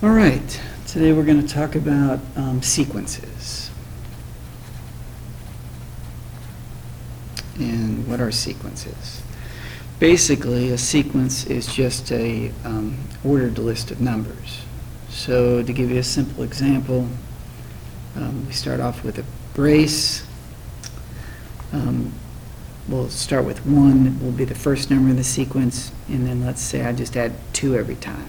All right, today we're going to talk about sequences. And what are sequences? Basically, a sequence is just a ordered list of numbers. So to give you a simple example, we start off with a brace. We'll start with 1, will be the first number in the sequence, and then let's say I just add 2 every time.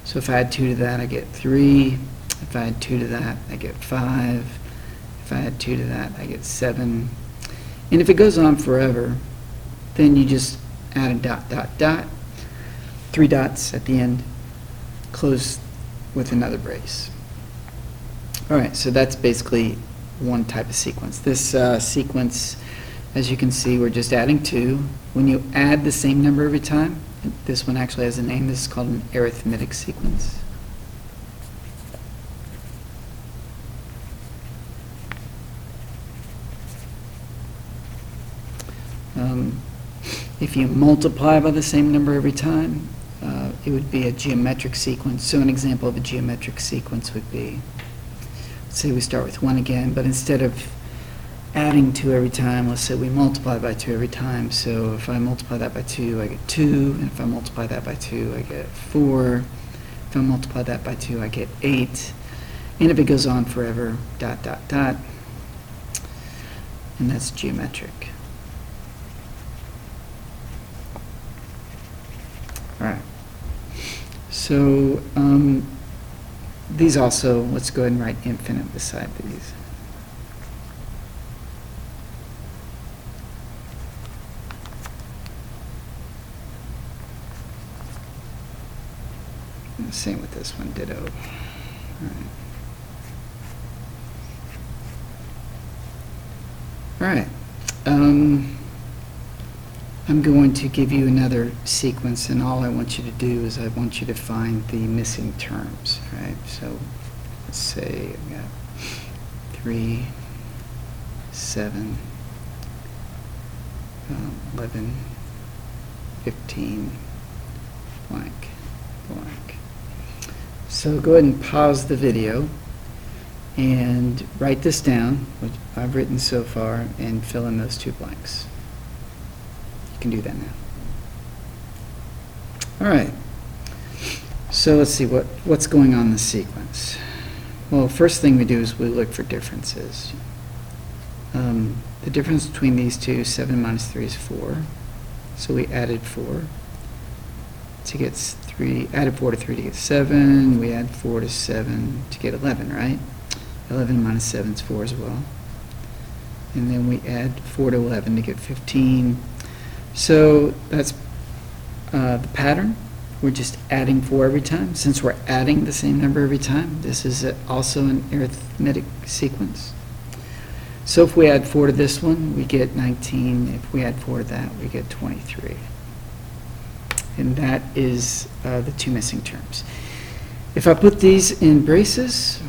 So if I add 2 to that, I get 3. If I add 2 to that, I get 5. If I add 2 to that, I get 7. And if it goes on forever, then you just add a dot, dot, dot, 3 dots at the end, close with another brace. All right, so that's basically one type of sequence. This sequence, as you can see, we're just adding 2. When you add the same number every time, this one actually has a name. This is called an arithmetic sequence. If you multiply by the same number every time, it would be a geometric sequence. So an example of a geometric sequence would be, let's say we start with 1 again, but instead of adding 2 every time, let's say we multiply by 2 every time. So if I multiply that by 2, I get 2, and if I multiply that by 2, I get 4. If I multiply that by 2, I get 8. And if it goes on forever, dot, dot, dot, and that's geometric. All right. So these also, let's go ahead and write infinite beside these. And same with this one, ditto. All right. I'm going to give you another sequence, and all I want you to do is I want you to find the missing terms. Right? So let's say I've got 3, 7, 11, 15, blank, blank. So go ahead and pause the video and write this down, what I've written so far, and fill in those 2 blanks. You can do that now. All right. So let's see what's going on in the sequence. Well, first thing we do is we look for differences. The difference between these two, 7 minus 3 is 4. So we added 4 to get 3, added 4 to 3 to get 7. We add 4 to 7 to get 11, right? 11 minus 7 is 4 as well. And then we add 4 to 11 to get 15. So that's the pattern. We're just adding 4 every time. Since we're adding the same number every time, this is also an arithmetic sequence. So if we add 4 to this one, we get 19. If we add 4 to that, we get 23. And that is the 2 missing terms. If I put these in braces,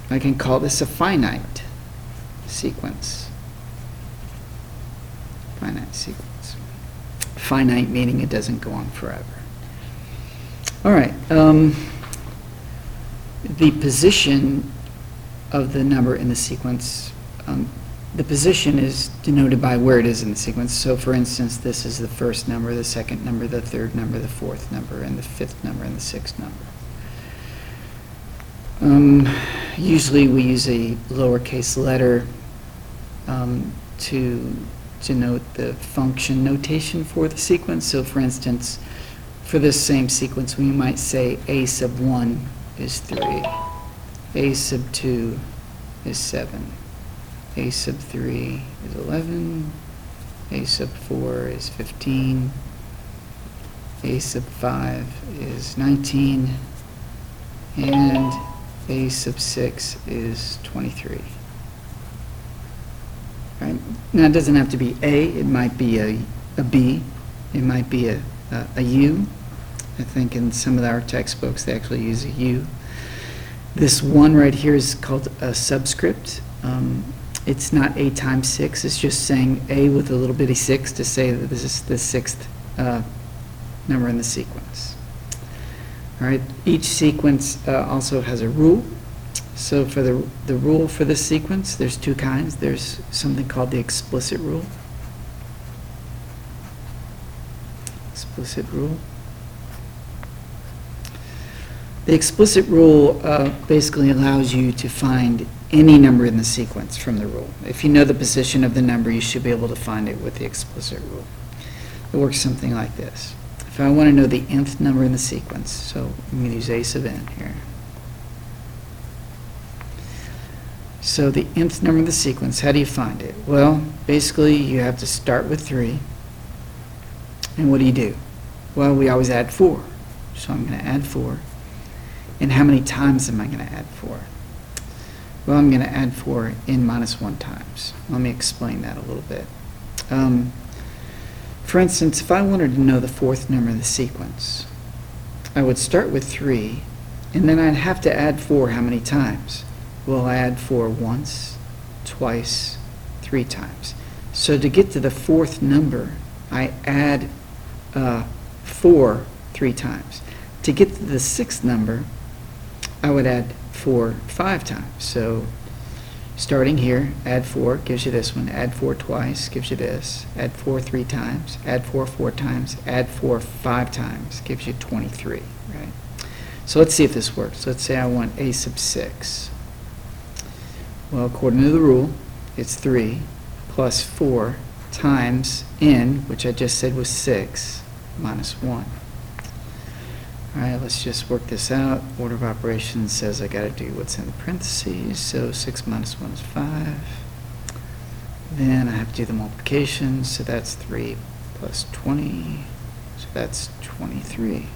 I can call this a finite sequence. Finite sequence. Finite meaning it doesn't go on forever. All right. The position of the number in the sequence, the position is denoted by where it is in the sequence. So for instance, this is the first number, the second number, the third number, the fourth number, and the fifth number, and the sixth number. Usually we use a lowercase letter to denote the function notation for the sequence. So for instance, for this same sequence, we might say a sub 1 is 3, a sub 2 is 7, a sub 3 is 11, a sub 4 is 15, a sub 5 is 19, and a sub 6 is 23. Right. Now it doesn't have to be A, it might be a B, it might be a U. I think in some of our textbooks they actually use a U. This 1 right here is called a subscript. It's not A times 6, it's just saying A with a little bitty 6 to say that this is the 6th number in the sequence. All right, each sequence also has a rule. So for the rule for this sequence, there's two kinds. There's something called the explicit rule. Explicit rule. The explicit rule basically allows you to find any number in the sequence from the rule. If you know the position of the number, you should be able to find it with the explicit rule. It works something like this. If I want to know the nth number in the sequence, so I'm going to use a sub n here. So the nth number of the sequence, how do you find it? Well, basically you have to start with 3. And what do? Well, we always add 4. So I'm going to add 4. And how many times am I going to add 4? Well, I'm going to add 4 n minus 1 times. Let me explain that a little bit. For instance, if I wanted to know the 4th number of the sequence, I would start with 3, and then I'd have to add 4 how many times? Well, I add 4 once, twice, 3 times. So to get to the 4th number, I add 4 3 times. To get to the 6th number, I would add 4 5 times. So starting here, add 4 gives you this one, add 4 twice gives you this, add 4 3 times, add 4 4 times, add 4 5 times gives you 23, right? So let's see if this works. Let's say I want a sub 6. Well, according to the rule, it's 3 plus 4 times n, which I just said was 6, minus 1. All right, let's just work this out. Order of operations says I got to do what's in the parentheses, so 6 minus 1 is 5. Then I have to do the multiplication, so that's 3 plus 20, so that's 23.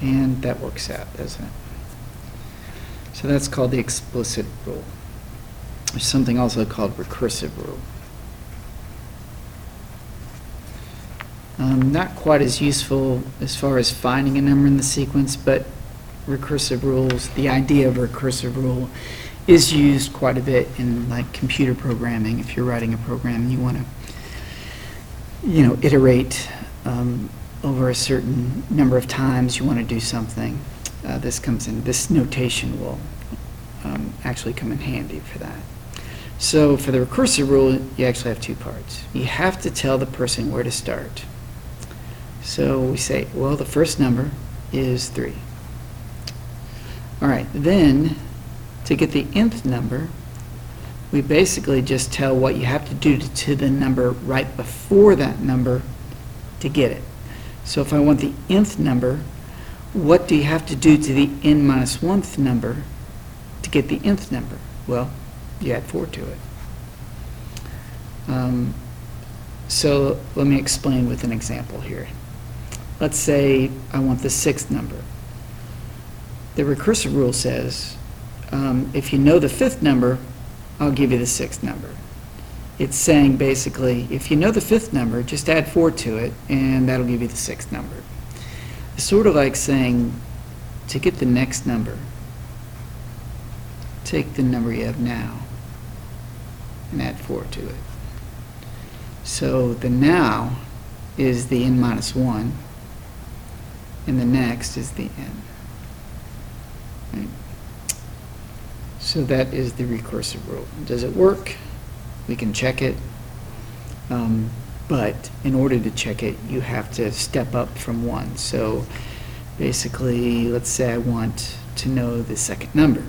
And that works out, doesn't it? So that's called the explicit rule. There's something also called recursive rule. Not quite as useful as far as finding a number in the sequence, but recursive rules, the idea of a recursive rule is used quite a bit in like computer programming. If you're writing a program and you want to, iterate over a certain number of times, you want to do something, this comes in. This notation will actually come in handy for that. So for the recursive rule, you actually have 2 parts. You have to tell the person where to start. So we say, well, the first number is 3. All right, then to get the nth number, we basically just tell what you have to do to the number right before that number to get it. So if I want the nth number, what do you have to do to the n minus 1th number to get the nth number? Well, you add 4 to it. So let me explain with an example here. Let's say I want the 6th number. The recursive rule says, if you know the 5th number, I'll give you the 6th number. It's saying basically, if you know the 5th number, just add 4 to it, and that'll give you the 6th number. It's sort of like saying, to get the next number, take the number you have now and add 4 to it. So the now is the n minus 1, and the next is the n. Right? So that is the recursive rule. Does it work? We can check it. But in order to check it, you have to step up from 1. So basically, let's say I want to know the 2nd number.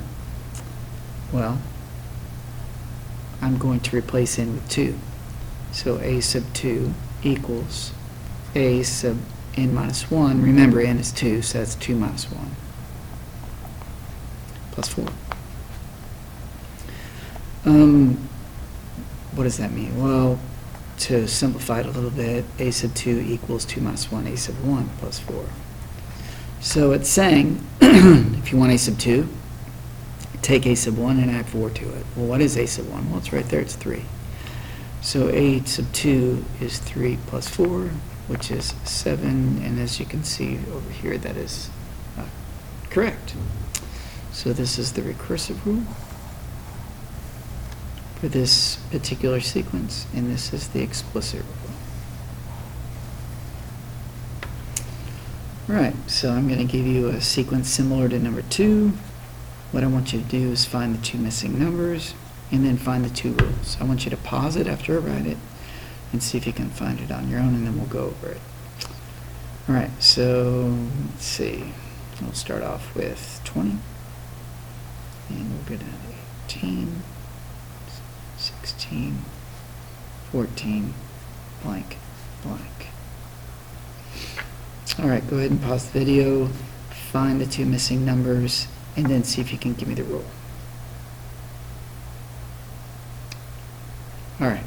Well, I'm going to replace n with 2. So a sub 2 equals a sub n minus 1. Remember, n is 2, so that's 2 minus 1 plus 4. What does that mean? Well, to simplify it a little bit, a sub 2 equals 2 minus 1, a sub 1 plus 4. So it's saying, if you want a sub 2, take a sub 1 and add 4 to it. Well, what is a sub 1? Well, it's right there, it's 3. So a sub 2 is 3 plus 4, which is 7, and as you can see over here, that is correct. So this is the recursive rule for this particular sequence, and this is the explicit rule. Right, so I'm going to give you a sequence similar to number 2. What I want you to do is find the two missing numbers and then find the two rules. I want you to pause it after I write it and see if you can find it on your own, and then we'll go over it. All right, so let's see. We'll start off with 20, and we'll go down to 18, 16, 14, blank, blank. All right, go ahead and pause the video, find the two missing numbers, and then see if you can give me the rule. All right.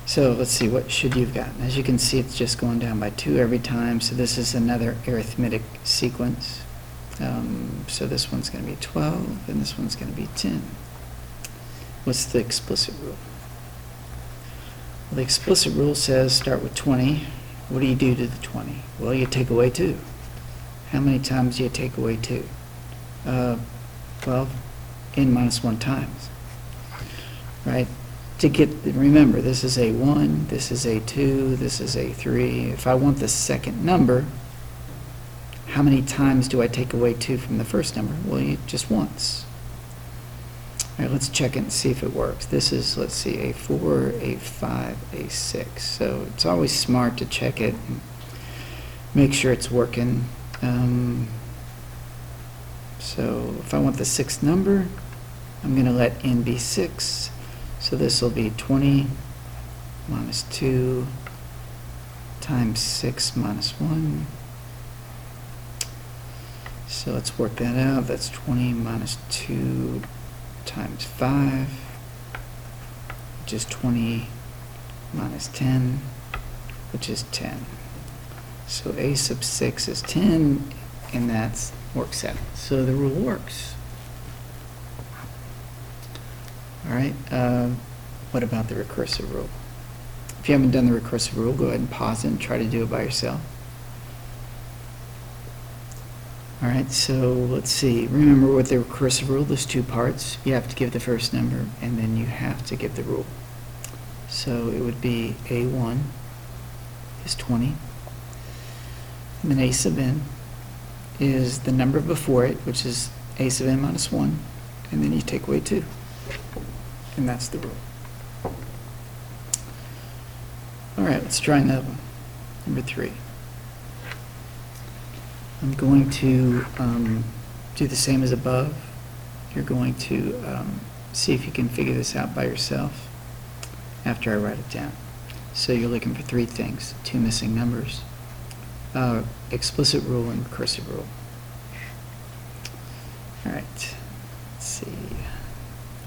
So let's see, what should you have gotten? As you can see, it's just going down by 2 every time, so this is another arithmetic sequence. So this one's going to be 12, and this one's going to be 10. What's the explicit rule? Well, the explicit rule says start with 20. What do you do to the 20? Well, you take away 2. How many times do you take away 2? Well, n minus 1 times, right? To get, remember, this is a 1, this is a 2, this is a 3. If I want the second number, how many times do I take away 2 from the first number? Well, just once. All right, let's check it and see if it works. This is, let's see, a 4, a 5, a 6. So it's always smart to check it and make sure it's working. So if I want the sixth number, I'm going to let n be 6. So this will be 20 minus 2 times 6 minus 1. So let's work that out. That's 20 minus 2 times 5, which is 20 minus 10, which is 10. So a sub 6 is 10, and that works out. So the rule works. All right, what about the recursive rule? If you haven't done the recursive rule, go ahead and pause it and try to do it by yourself. All right, so let's see. Remember with the recursive rule, there's 2 parts. You have to give the first number, and then you have to give the rule. So it would be A1 is 20, and then A sub n is the number before it, which is A sub n minus 1, and then you take away 2. And that's the rule. All right, let's try another one. Number 3. I'm going to do the same as above. You're going to see if you can figure this out by yourself after I write it down. So you're looking for 3 things: 2 missing numbers, explicit rule, and recursive rule. All right, let's see.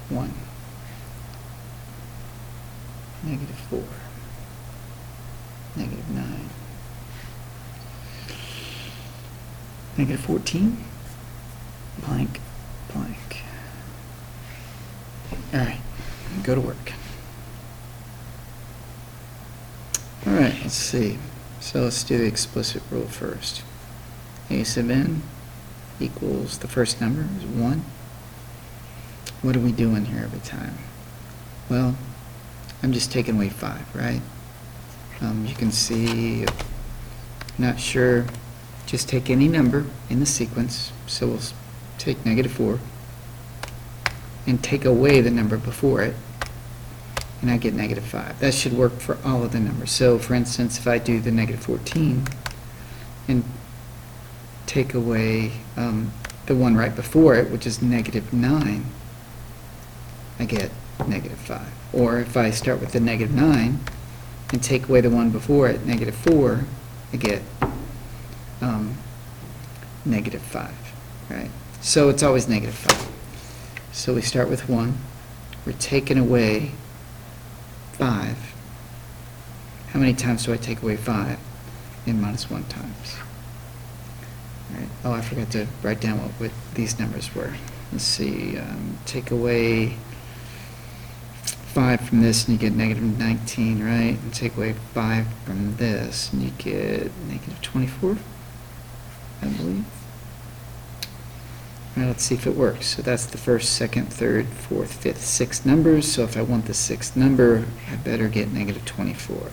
1. Negative 4, negative 9, negative 14, blank, blank. All right, go to work. All right, let's see. So let's do the explicit rule first. A sub n equals, the first number is 1. What are we doing here every time? Well, I'm just taking away 5, right? You can see, not sure, just take any number in the sequence. So we'll take negative 4 and take away the number before it, and I get negative 5. That should work for all of the numbers. So for instance, if I do the negative 14 and take away the one right before it, which is negative 9, I get negative 5. Or if I start with the negative 9 and take away the one before it, negative 4, I get negative 5, right? So it's always negative 5. So we start with 1. We're taking away 5. How many times do I take away 5? n minus 1 times. All right. Oh, I forgot to write down what these numbers were. Let's see. Take away 5 from this, and you get negative 19, right? And take away 5 from this, and you get negative 24, I believe. All right, let's see if it works. So that's the first, second, third, fourth, fifth, 6 numbers. So if I want the 6th number, I better get negative 24.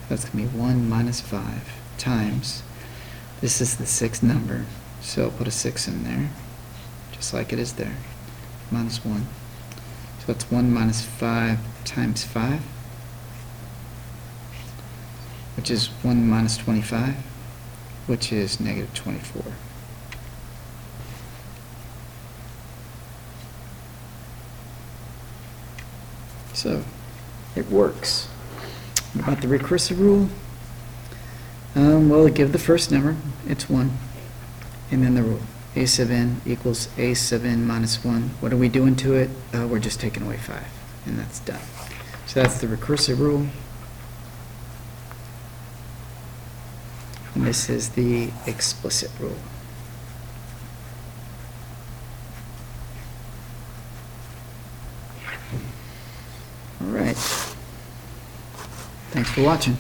That's going to be 1 minus 5 times. This is the sixth number, so I'll put a 6 in there, just like it is there. Minus 1. So it's 1 minus 5 times 5, which is 1 minus 25, which is negative 24. So, it works. What about the recursive rule? Well, give the first number, it's 1, and then the rule. A sub n equals a sub n minus 1. What are we doing to it? We're just taking away 5, and that's done. So that's the recursive rule. And this is the explicit rule. All right. Thanks for watching.